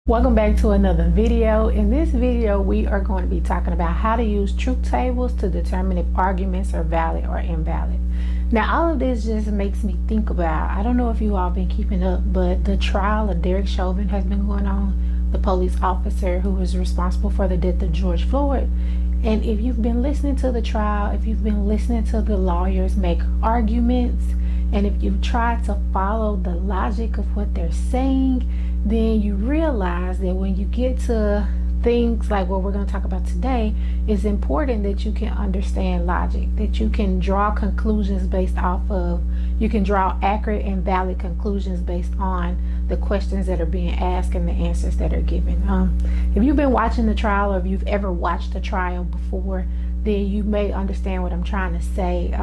Welcome back to another video. In this video, we are going to be talking about how to use truth tables to determine if arguments are valid or invalid. Now, all of this just makes me think about, I don't know if you all been keeping up, but the trial of Derek Chauvin has been going on, the police officer who was responsible for the death of George Floyd. And if you've been listening to the trial, if you've been listening to the lawyers make arguments, and if you've tried to follow the logic of what they're saying, then you realize that when you get to things like what we're going to talk about today, it's important that you can understand logic, that you can draw conclusions based off of, you can draw accurate and valid conclusions based on the questions that are being asked and the answers that are given. If you've been watching the trial, or if you've ever watched a trial before, then you may understand what I'm trying to say.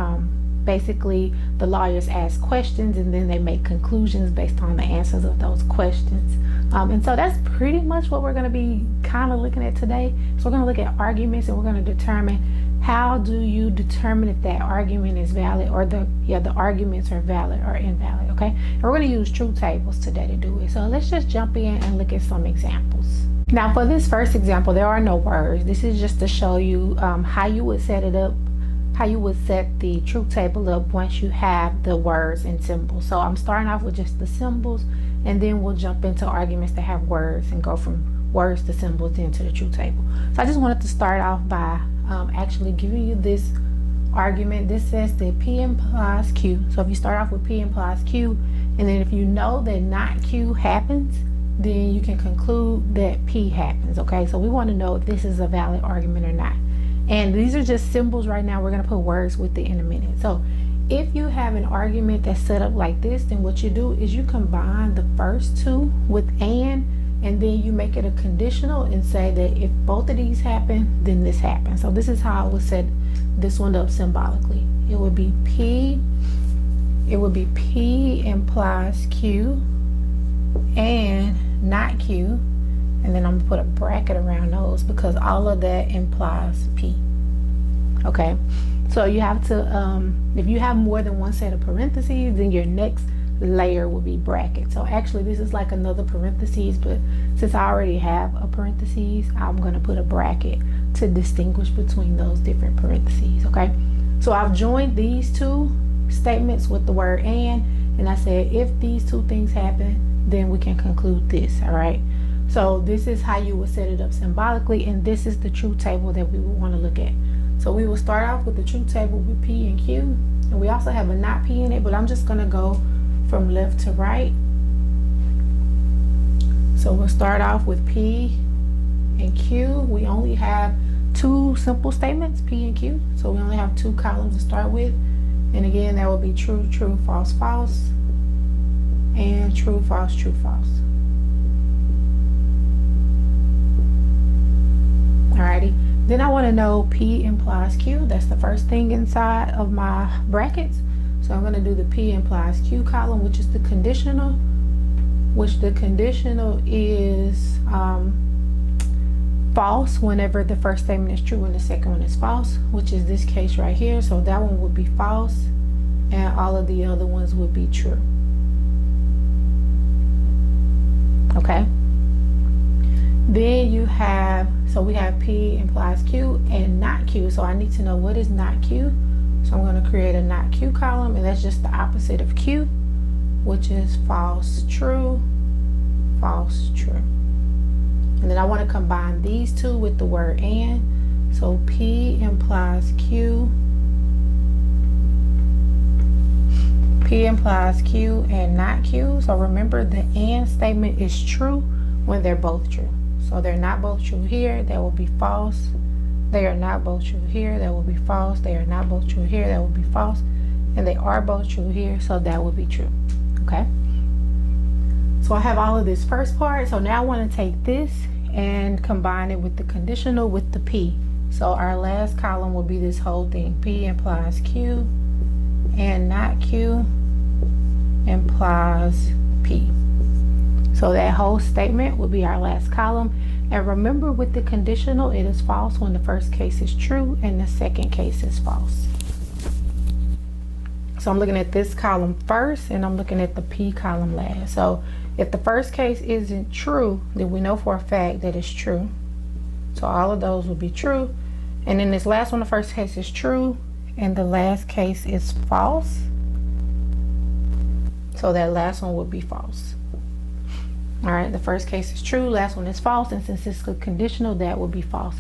Basically, the lawyers ask questions and then they make conclusions based on the answers of those questions. And so that's pretty much what we're going to be kind of looking at today. So we're going to look at arguments, and we're going to determine, how do you determine if that argument is valid, or the arguments are valid or invalid, okay? And we're going to use truth tables today to do it. So let's just jump in and look at some examples. Now, for this first example, there are no words. This is just to show you how you would set it up, how you would set the truth table up once you have the words and symbols. So I'm starting off with just the symbols, and then we'll jump into arguments that have words and go from words to symbols into the truth table. So I just wanted to start off by actually giving you this argument. This says that P implies Q. So if you start off with P implies Q, and then if you know that not Q happens, then you can conclude that P happens, okay? So we want to know if this is a valid argument or not. And these are just symbols right now. We're going to put words with it in a minute. So if you have an argument that's set up like this, then what you do is you combine the first two with and then you make it a conditional and say that if both of these happen, then this happens. So this is how I would set this one up symbolically. It would be P implies Q and not Q. And then I'm going to put a bracket around those because all of that implies P. Okay, so you have to, if you have more than one set of parentheses, then your next layer will be bracket. So actually this is like another parentheses, but since I already have a parentheses, I'm going to put a bracket to distinguish between those different parentheses. Okay, so I've joined these two statements with the word and I said if these two things happen, then we can conclude this. All right, so this is how you would set it up symbolically, and this is the truth table that we would want to look at. So we will start off with the truth table with P and Q, and we also have a not P in it, but I'm just going to go from left to right. So we'll start off with P and Q. We only have two simple statements, P and Q, so we only have two columns to start with. And again, that will be true, true, false, false, and true, false, true, false. Alrighty, then I want to know P implies Q. That's the first thing inside of my brackets. So I'm going to do the P implies Q column, which is the conditional, which the conditional is false whenever the first statement is true and the second one is false, which is this case right here. So that one would be false and all of the other ones would be true. Okay, then you have, so we have P implies Q and not Q. So I need to know what is not Q. So I'm going to create a not Q column, and that's just the opposite of Q, which is false, true, false, true. And then I want to combine these two with the word and. So P implies Q, P implies Q and not Q. So remember, the and statement is true when they're both true. So they're not both true here, that will be false. They are not both true here, that will be false. They are not both true here, that will be false. And they are both true here, so that will be true. Okay, so I have all of this first part. So now I want to take this and combine it with the conditional with the P. So our last column will be this whole thing. P implies Q and not Q implies P. So that whole statement will be our last column. And remember, with the conditional, it is false when the first case is true and the second case is false. So I'm looking at this column first, and I'm looking at the P column last. So if the first case isn't true, then we know for a fact that it's true. So all of those will be true. And then this last one, the first case is true, and the last case is false. So that last one would be false. All right, the first case is true, last one is false, and since it's a conditional, that would be false.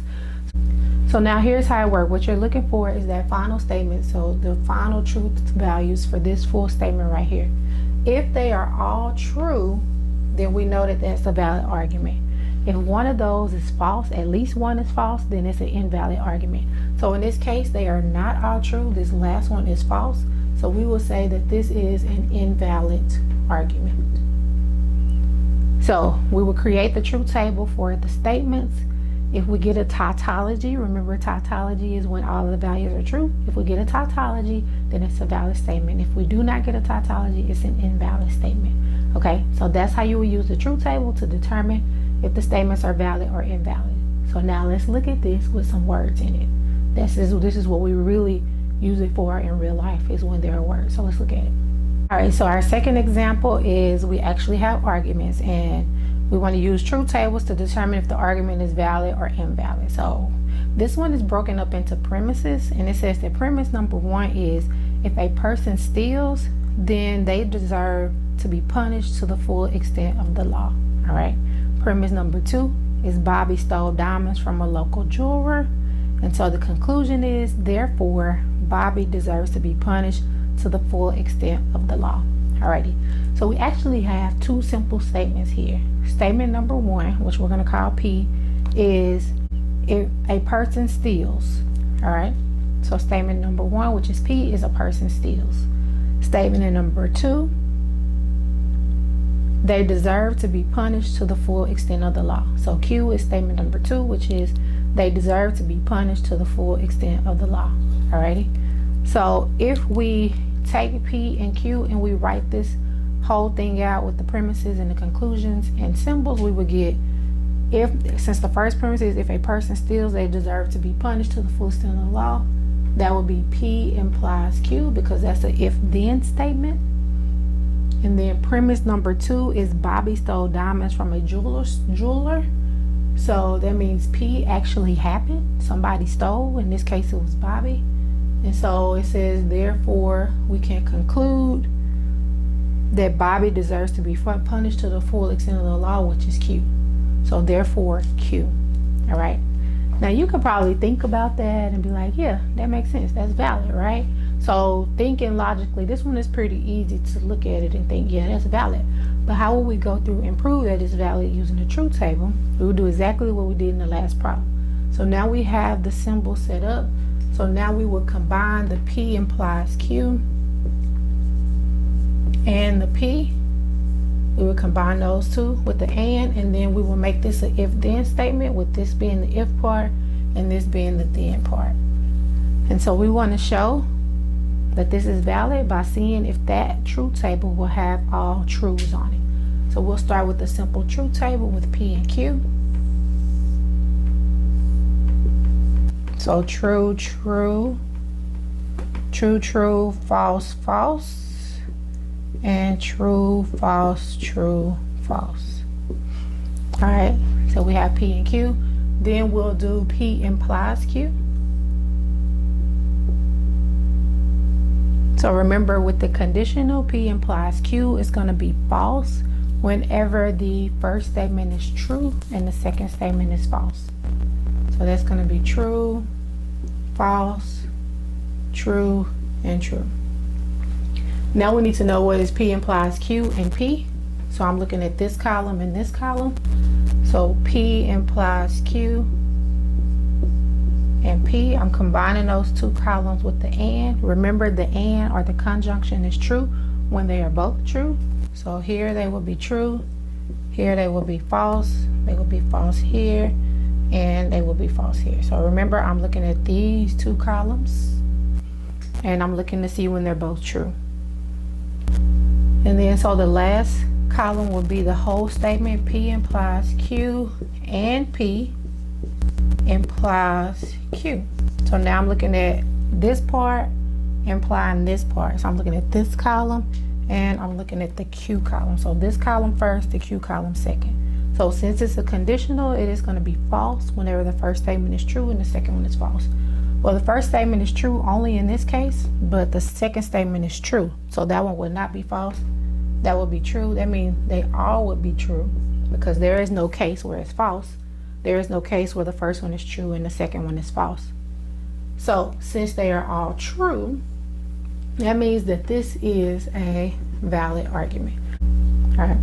So now here's how it works. What you're looking for is that final statement, so the final truth values for this full statement right here. If they are all true, then we know that that's a valid argument. If one of those is false, at least one is false, then it's an invalid argument. So in this case, they are not all true. This last one is false. So we will say that this is an invalid argument. So we will create the truth table for the statements. If we get a tautology, remember tautology is when all of the values are true. If we get a tautology, then it's a valid statement. If we do not get a tautology, it's an invalid statement. Okay, so that's how you will use the truth table to determine if the statements are valid or invalid. So now let's look at this with some words in it. This is what we really use it for in real life, is when there are words. So let's look at it. All right, so our second example is we actually have arguments, and we want to use truth tables to determine if the argument is valid or invalid. So this one is broken up into premises, and it says that premise number one is if a person steals, then they deserve to be punished to the full extent of the law. All right. Premise number two is Bobby stole diamonds from a local jeweler, and so the conclusion is therefore Bobby deserves to be punished to the full extent of the law. Alrighty, so we actually have two simple statements here. Statement number one, which we're going to call P, is if a person steals. All right, so statement number one, which is P, is a person steals. Statement number two, they deserve to be punished to the full extent of the law. So Q is statement number two, which is they deserve to be punished to the full extent of the law. Alrighty, so if we take P and Q and we write this whole thing out with the premises and the conclusions and symbols, we would get, if, since the first premise is if a person steals, they deserve to be punished to the full extent of the law, that would be P implies Q, because that's a if-then statement. And then premise number two is Bobby stole diamonds from a jeweler. So that means P actually happened. Somebody stole. In this case, it was Bobby. And so it says, therefore, we can conclude that Bobby deserves to be punished to the full extent of the law, which is Q. So therefore, Q. All right. Now you could probably think about that and be like, yeah, that makes sense. That's valid, right? So thinking logically, this one is pretty easy to look at it and think, yeah, that's valid. But how will we go through and prove that it's valid using the truth table? We will do exactly what we did in the last problem. So now we have the symbol set up. So now we will combine the P implies Q and the P. We will combine those two with the and then we will make this an if-then statement, with this being the if part and this being the then part. And so we want to show that this is valid by seeing if that truth table will have all truths on it. So we'll start with the simple truth table with P and Q. So true, true, true, true, false, false, and true, false, true, false. All right, so we have P and Q. Then we'll do P implies Q. So remember, with the conditional, P implies Q is going to be false whenever the first statement is true and the second statement is false. So that's going to be true, false, true, and true. Now we need to know what is P implies Q and P. So I'm looking at this column and this column. So P implies Q and P. I'm combining those two columns with the and. Remember, the and or the conjunction is true when they are both true. So here they will be true, here they will be false, they will be false here, and they will be false here. So remember, I'm looking at these two columns and I'm looking to see when they're both true. And then so the last column will be the whole statement. P implies Q and P implies Q. So now I'm looking at this part implying this part. So I'm looking at this column and I'm looking at the Q column. So this column first, the Q column second. So since it's a conditional, it is going to be false whenever the first statement is true and the second one is false. Well, the first statement is true only in this case, but the second statement is true. So that one would not be false. That would be true. That means they all would be true because there is no case where it's false. There is no case where the first one is true and the second one is false. So since they are all true, that means that this is a valid argument. All right.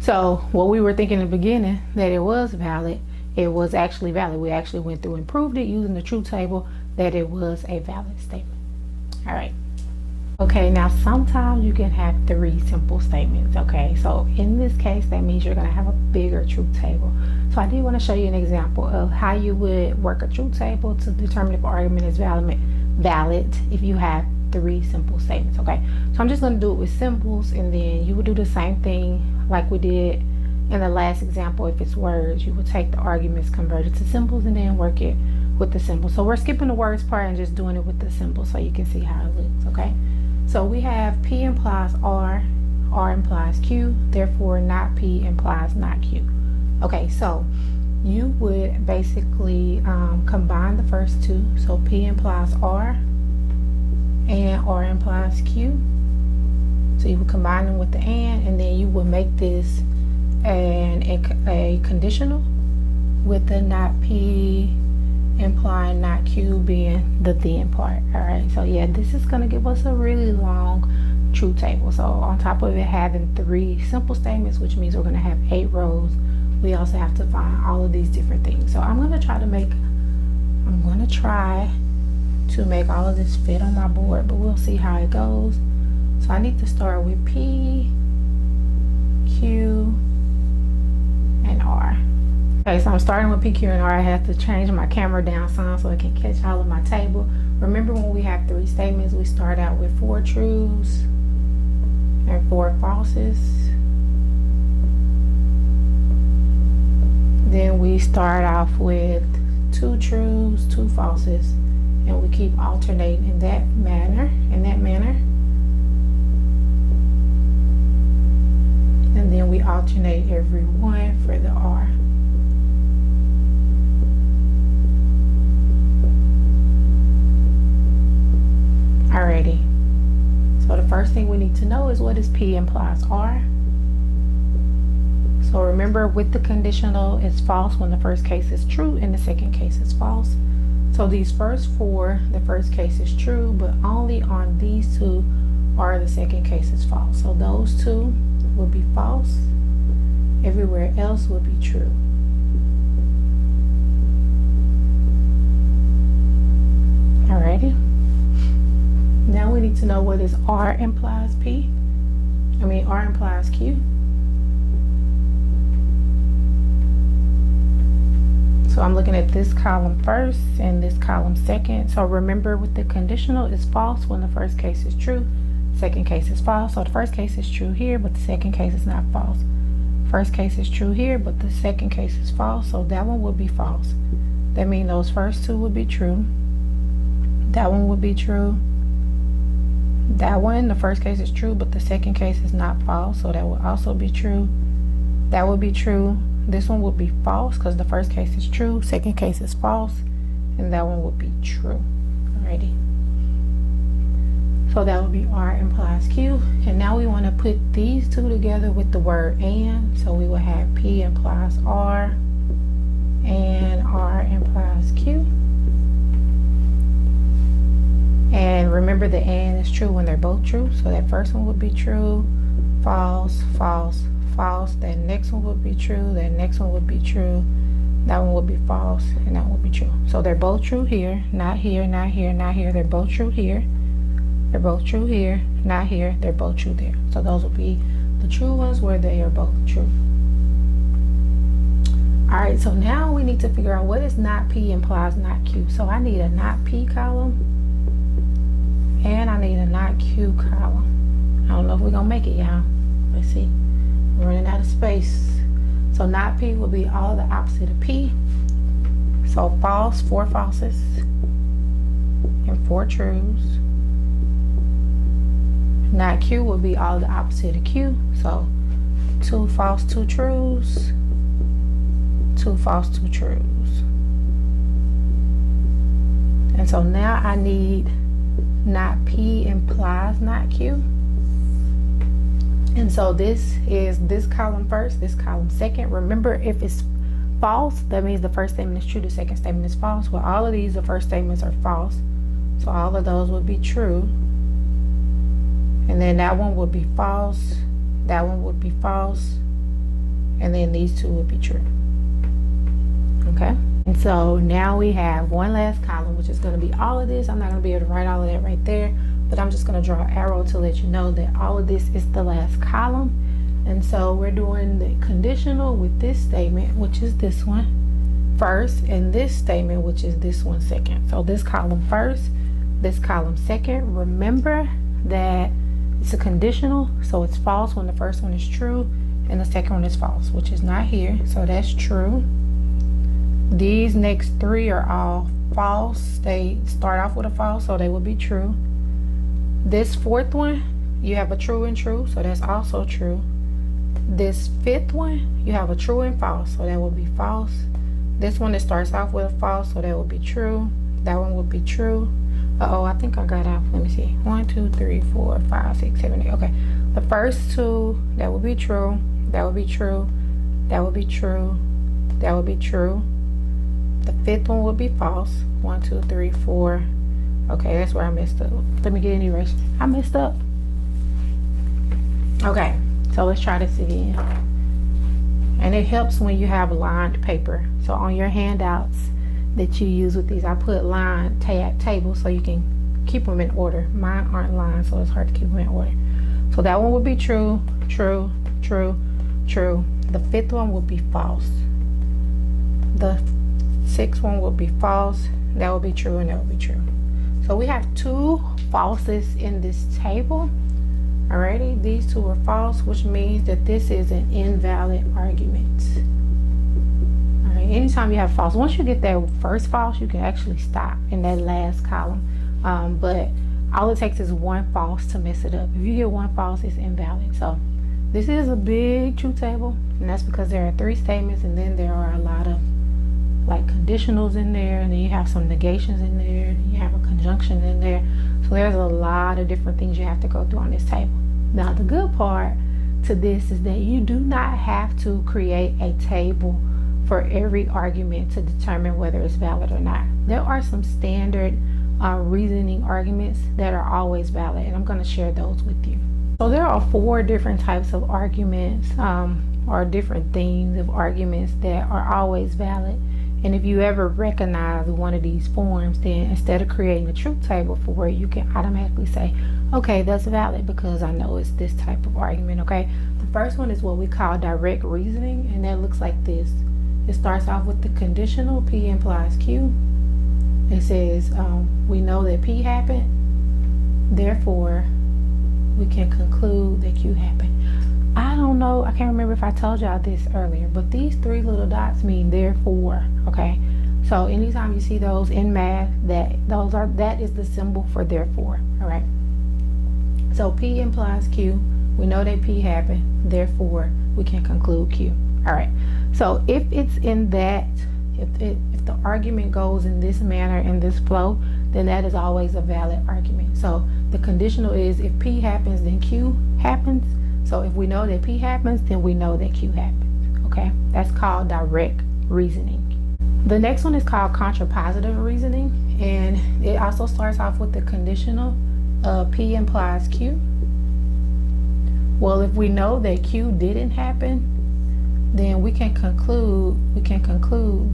So what we were thinking in the beginning that it was valid, it was actually valid. We actually went through and proved it using the truth table that it was a valid statement. All right. Okay, now sometimes you can have 3 simple statements. Okay, so in this case, that means you're going to have a bigger truth table. So I did want to show you an example of how you would work a truth table to determine if an argument is valid if you have 3 simple statements. Okay, so I'm just going to do it with symbols, and then you would do the same thing like we did in the last example. If it's words, you would take the arguments, convert it to symbols, and then work it with the symbols. So we're skipping the words part and just doing it with the symbols so you can see how it looks. Okay, so we have P implies R, R implies Q, therefore not P implies not Q. Okay, so you would basically combine the first two. So P implies R and R implies Q. So you would combine them with the and then you would make this a conditional with the not P implying not Q being the then part. All right, so yeah, this is going to give us a really long truth table. So on top of it having 3 simple statements, which means we're going to have 8 rows, we also have to find all of these different things. So I'm going to try to make all of this fit on my board, but we'll see how it goes. So I need to start with P, Q, and R. Okay, so I'm starting with P, Q, and R. I have to change my camera down some so it can catch all of my table. Remember, when we have 3 statements, we start out with 4 truths and 4 falses. Then we start off with 2 truths, 2 falses, and we keep alternating in that manner. And then we alternate every one for the R. Alrighty. So the first thing we need to know is what is P implies R. So remember, with the conditional, it's false when the first case is true and the second case is false. So these first 4, the first case is true, but only on these 2 are the second case is false. So those 2 will be false. Everywhere else will be true. Alrighty. Now we need to know what is R implies P. R implies Q. So I'm looking at this column first and this column second. So remember, with the conditional, it's false when the first case is true, second case is false. So the first case is true here, but the second case is not false. First case is true here, but the second case is false. So that one would be false. That means those first 2 would be true. That one would be true. That one, the first case is true, but the second case is not false. So that would also be true. That would be true. This one would be false because the first case is true, second case is false, and that one would be true. Alrighty. So that would be R implies Q. And now we want to put these 2 together with the word and. So we will have P implies R and R implies Q. And remember, the and is true when they're both true. So that first one would be true, false, false, false. That next one would be true. That next one would be true. That one would be false, and that one would be true. So they're both true here, not here, not here, not here. They're both true here. They're both true here, not here. They're both true there. So those will be the true ones where they are both true. All right, so now we need to figure out what is not P implies not Q. So I need a not P column and I need a not Q column. I don't know if we're gonna make it, y'all. Let's see. We're running out of space. So not P will be all the opposite of P. So false, 4 falses and 4 truths. Not Q would be all the opposite of Q. So 2 false, 2 truths. 2 false, 2 truths. And so now I need not P implies not Q. And so this is this column first, this column second. Remember, if it's false, that means the first statement is true, the second statement is false. Well, all of these, the first statements are false. So all of those would be true. And then that one would be false. That one would be false. And then these two would be true. Okay? And so now we have one last column, which is going to be all of this. I'm not going to be able to write all of that right there, but I'm just going to draw an arrow to let you know that all of this is the last column. And so we're doing the conditional with this statement, which is this one first, and this statement, which is this one second. So this column first, this column second. Remember that it's a conditional, so it's false when the first one is true and the second one is false, which is not here. So that's true. These next three are all false. They start off with a false, so they will be true. This fourth one, you have a true and true, so that's also true. This fifth one, you have a true and false, so that will be false. This one that starts off with a false, so that will be true. That one will be true. Uh-oh, I think I got out. Let me see. 1, 2, 3, 4, 5, 6, 7, 8. Okay. The first two, that will be true. That will be true. That will be true. That will be true. The fifth one will be false. 1, 2, 3, 4. Okay, that's where I messed up. Let me get an eraser. I messed up. Okay, so let's try this again. And it helps when you have lined paper. So on your handouts that you use with these, I put lined tables so you can keep them in order. Mine aren't lined, so it's hard to keep them in order. So that one would be true, true, true, true. The fifth one would be false. The sixth one will be false. That will be true, and that will be true. So we have 2 falses in this table. Alrighty, these 2 are false, which means that this is an invalid argument. Alright, anytime you have false, once you get that first false, you can actually stop in that last column. But all it takes is one false to mess it up. If you get one false, it's invalid. So this is a big truth table, and that's because there are 3 statements, and then there are a lot of like conditionals in there, and then you have some negations in there, and you have a conjunction in there. So there's a lot of different things you have to go through on this table. Now the good part to this is that you do not have to create a table for every argument to determine whether it's valid or not. There are some standard reasoning arguments that are always valid, and I'm going to share those with you. So there are 4 different types of arguments or different themes of arguments that are always valid. And if you ever recognize one of these forms, then instead of creating a truth table for it, you can automatically say, okay, that's valid because I know it's this type of argument. Okay, the first one is what we call direct reasoning, and that looks like this. It starts off with the conditional, P implies Q. It says we know that P happened, therefore we can conclude that Q happened. I don't know, I can't remember if I told y'all this earlier, but these 3 little dots mean therefore. Okay, so anytime you see those in math, that is the symbol for therefore. All right, so P implies Q. We know that P happened, therefore we can conclude Q. All right, so if it's in that, if the argument goes in this manner, in this flow, then that is always a valid argument. So the conditional is if P happens, then Q happens. So if we know that P happens, then we know that Q happens. Okay, that's called direct reasoning. The next one is called contrapositive reasoning, and it also starts off with the conditional. P implies Q. Well, if we know that Q didn't happen, then we can conclude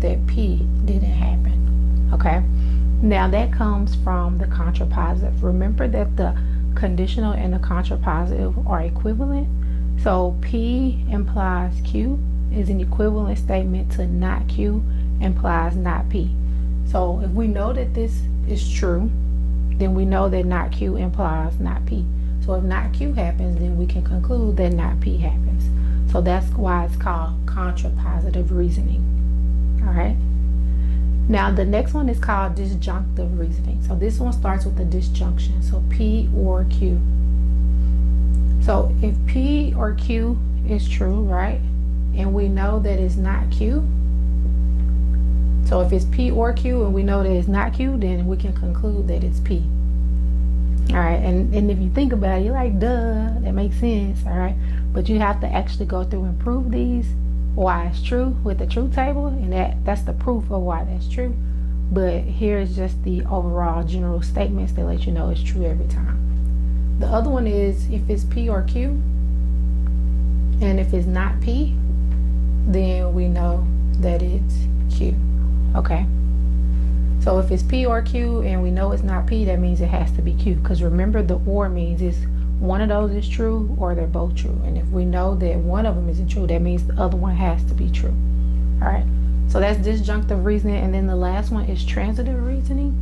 that P didn't happen. Okay, now that comes from the contrapositive. Remember that the conditional and the contrapositive are equivalent. So P implies Q is an equivalent statement to not Q implies not P. So if we know that this is true, then we know that not Q implies not P. So if not Q happens, then we can conclude that not P happens. So that's why it's called contrapositive reasoning. All right. Now the next one is called disjunctive reasoning. So this one starts with the disjunction. So P or Q. So if P or Q is true, right? And we know that it's not Q. So if it's P or Q and we know that it's not Q, then we can conclude that it's P. All right, and if you think about it, you're like, duh, that makes sense, all right? But you have to actually go through and prove these, why it's true with the truth table, and that's the proof of why that's true. But here's just the overall general statements that let you know it's true every time. The other one is if it's P or Q, and if it's not P, then we know that it's Q, okay? So if it's P or Q and we know it's not P, that means it has to be Q. Because remember, the or means is one of those is true or they're both true. And if we know that one of them isn't true, that means the other one has to be true. All right. So that's disjunctive reasoning. And then the last one is transitive reasoning.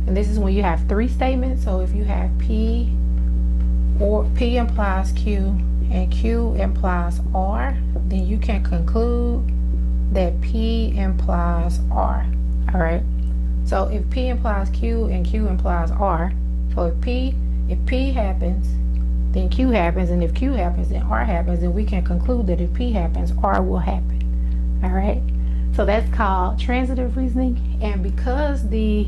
And this is when you have three statements. So if you have P or P implies Q and Q implies R, then you can conclude that P implies R. All right. So if P implies Q and Q implies R, so if P happens, then Q happens, and if Q happens, then R happens, then we can conclude that if P happens, R will happen. All right. So that's called transitive reasoning. And because the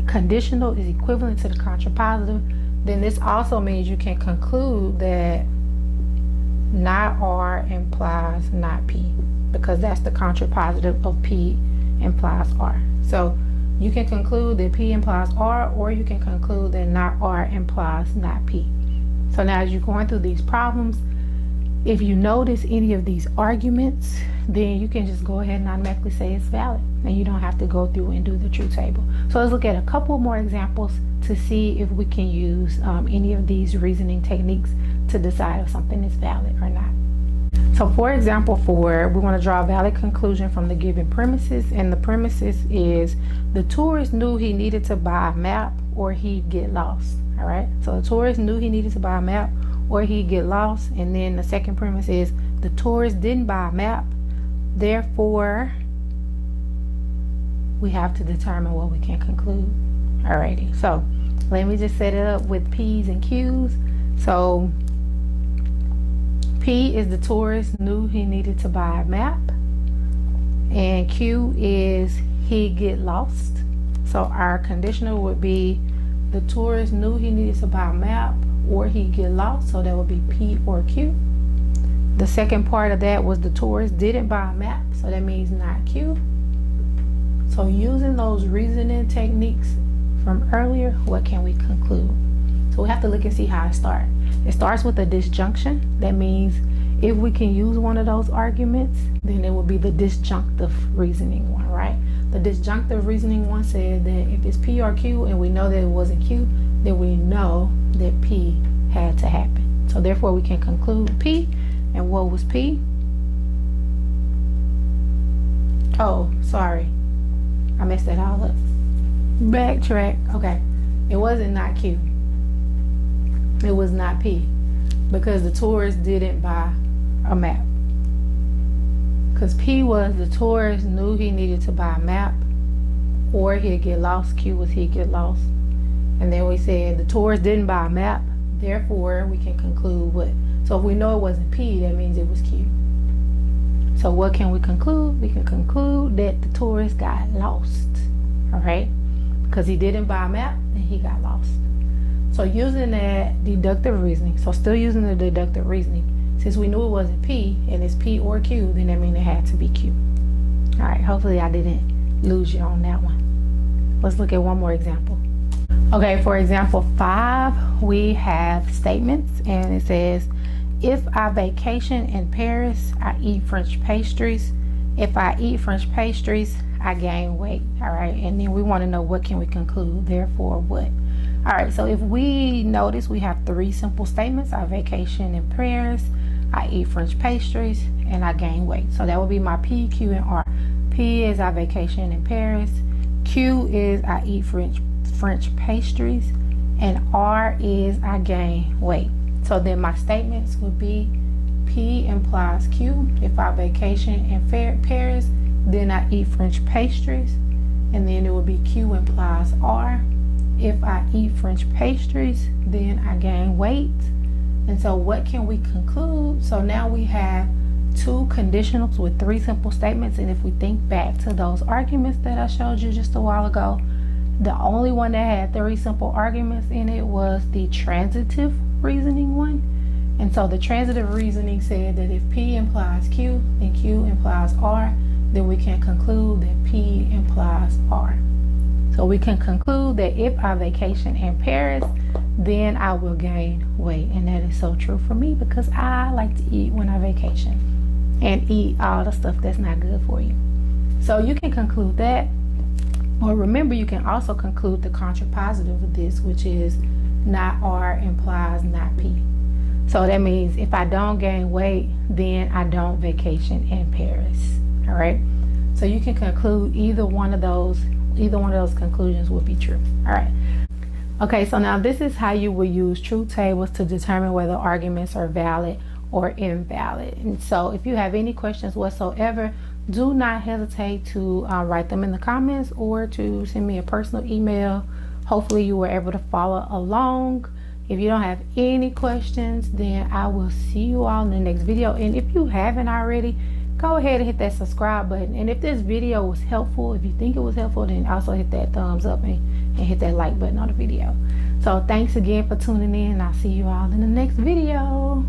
conditional is equivalent to the contrapositive, then this also means you can conclude that not R implies not P, because that's the contrapositive of P implies R. So you can conclude that P implies R, or you can conclude that not R implies not P. So now as you're going through these problems, if you notice any of these arguments, then you can just go ahead and automatically say it's valid, and you don't have to go through and do the truth table. So let's look at a couple more examples to see if we can use any of these reasoning techniques to decide if something is valid or not. So for example 4, we want to draw a valid conclusion from the given premises, and the premises is the tourist knew he needed to buy a map or he'd get lost. All right, so the tourist knew he needed to buy a map or he'd get lost. And then the second premise is the tourist didn't buy a map, therefore we have to determine what we can conclude. Alrighty, so let me just set it up with P's and Q's. So P is the tourist knew he needed to buy a map, and Q is he'd get lost. So our conditional would be the tourist knew he needed to buy a map or he'd get lost. So that would be P or Q. The second part of that was the tourist didn't buy a map. So that means not Q. So using those reasoning techniques from earlier, what can we conclude? So we have to look and see how it starts. It starts with a disjunction. That means if we can use one of those arguments, then it will be the disjunctive reasoning one, right? The disjunctive reasoning one said that if it's P or Q and we know that it wasn't Q, then we know that P had to happen. So therefore we can conclude P. And what was P? Oh, sorry. I messed that all up. Backtrack. Okay. It wasn't not Q. It was not P, because the tourist didn't buy a map. Because P was the tourist knew he needed to buy a map or he'd get lost. Q was he'd get lost. And then we said the tourist didn't buy a map, therefore we can conclude what? So if we know it wasn't P, that means it was Q. So what can we conclude? We can conclude that the tourist got lost. All right? Because he didn't buy a map and he got lost. So using that deductive reasoning, so still using the deductive reasoning, since we knew it wasn't P and it's P or Q, then that means it had to be Q. All right, hopefully I didn't lose you on that one. Let's look at one more example. Okay, for example 5, we have statements, and it says, if I vacation in Paris, I eat French pastries. If I eat French pastries, I gain weight. All right, and then we want to know what can we conclude, therefore what? All right, so if we notice, we have 3 simple statements. I vacation in Paris, I eat French pastries, and I gain weight. So that would be my P, Q, and R. P is I vacation in Paris. Q is I eat French pastries. And R is I gain weight. So then my statements would be P implies Q. If I vacation in Paris, then I eat French pastries. And then it would be Q implies R. If I eat French pastries, then I gain weight. And so what can we conclude? So now we have two conditionals with three simple statements. And if we think back to those arguments that I showed you just a while ago, the only one that had three simple arguments in it was the transitive reasoning one. And so the transitive reasoning said that if P implies Q and Q implies R, then we can conclude that P implies R. So we can conclude that if I vacation in Paris, then I will gain weight. And that is so true for me because I like to eat when I vacation and eat all the stuff that's not good for you. So you can conclude that. Or remember, you can also conclude the contrapositive of this, which is not R implies not P. So that means if I don't gain weight, then I don't vacation in Paris. All right. So you can conclude either one of those conclusions will be true. All right. Okay, so now this is how you will use truth tables to determine whether arguments are valid or invalid. And so if you have any questions whatsoever, do not hesitate to write them in the comments or to send me a personal email. Hopefully you were able to follow along. If you don't have any questions, then I will see you all in the next video. And if you haven't already, go ahead and hit that subscribe button. And if this video was helpful, if you think it was helpful, then also hit that thumbs up and hit that like button on the video. So thanks again for tuning in. I'll see you all in the next video.